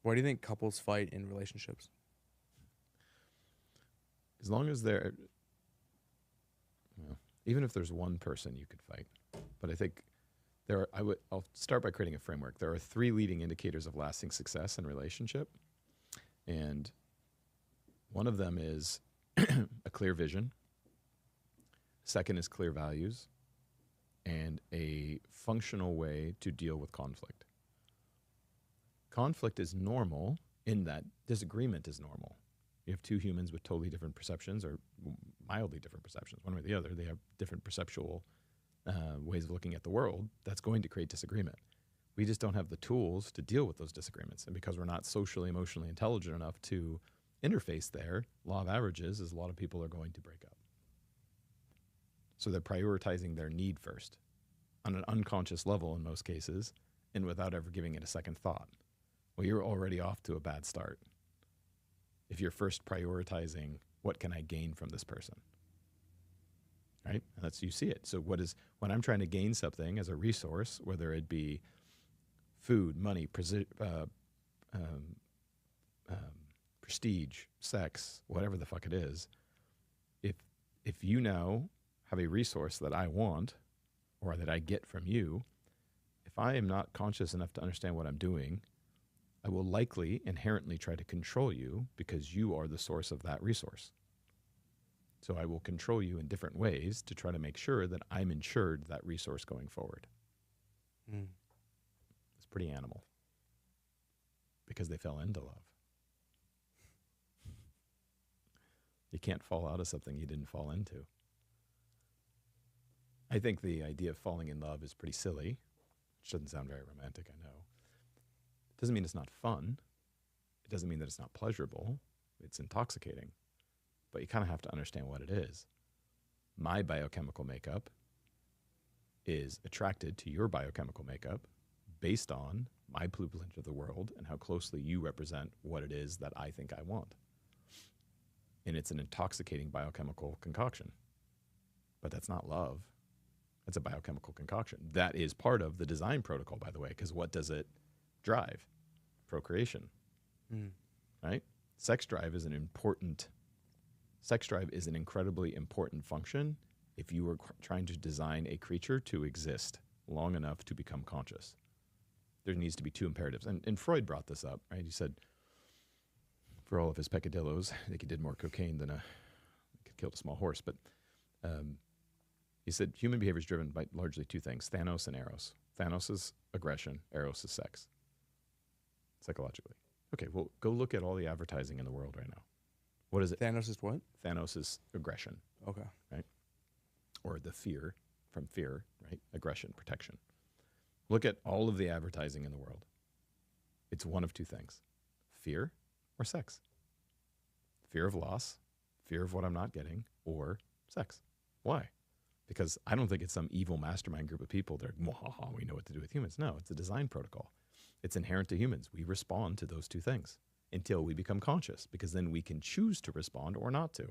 Why do you think couples fight in relationships? As long as they're, well, even if there's one person, you could fight. But I think I'll start by creating a framework. There are three leading indicators of lasting success in relationship. And one of them is a clear vision. Second is clear values and a functional way to deal with conflict. Conflict is normal in that disagreement is normal. You have two humans with totally different perceptions or mildly different perceptions, one way or the other. They have different perceptual ways of looking at the world. That's going to create disagreement. We just don't have the tools to deal with those disagreements. And because we're not socially, emotionally intelligent enough to interface there, law of averages is a lot of people are going to break up. So they're prioritizing their need first on an unconscious level in most cases and without ever giving it a second thought. Well, you're already off to a bad start if you're first prioritizing what can I gain from this person, right? And that's, you see it. So when I'm trying to gain something as a resource, whether it be food, money, prestige, sex, whatever the fuck it is, if you now have a resource that I want or that I get from you, if I am not conscious enough to understand what I'm doing, I will likely inherently try to control you because you are the source of that resource. So I will control you in different ways to try to make sure that I'm insured that resource going forward. Mm. It's pretty animal because they fell into love. You can't fall out of something you didn't fall into. I think the idea of falling in love is pretty silly, which doesn't sound very romantic, I know. It doesn't mean it's not fun. It doesn't mean that it's not pleasurable. It's intoxicating. But you kind of have to understand what it is. My biochemical makeup is attracted to your biochemical makeup based on my blueprint of the world and how closely you represent what it is that I think I want. And it's an intoxicating biochemical concoction. But that's not love. That's a biochemical concoction. That is part of the design protocol, by the way, because what does it drive? Procreation, right? Sex drive is an incredibly important function if you were trying to design a creature to exist long enough to become conscious. There needs to be two imperatives. And Freud brought this up, right? He said, for all of his peccadillos, I think he did more cocaine than could kill a small horse, but he said human behavior is driven by largely two things, Thanos and Eros. Thanos is aggression, Eros is sex, psychologically. Okay, well, go look at all the advertising in the world right now. What is it? Thanos is what? Thanos is aggression. Okay. Right? Or the fear, from fear, right? Aggression, protection. Look at all of the advertising in the world. It's one of two things, fear or sex. Fear of loss, fear of what I'm not getting, or sex. Why? Because I don't think it's some evil mastermind group of people that are, we know what to do with humans. No, it's a design protocol. It's inherent to humans. We respond to those two things until we become conscious, because then we can choose to respond or not to.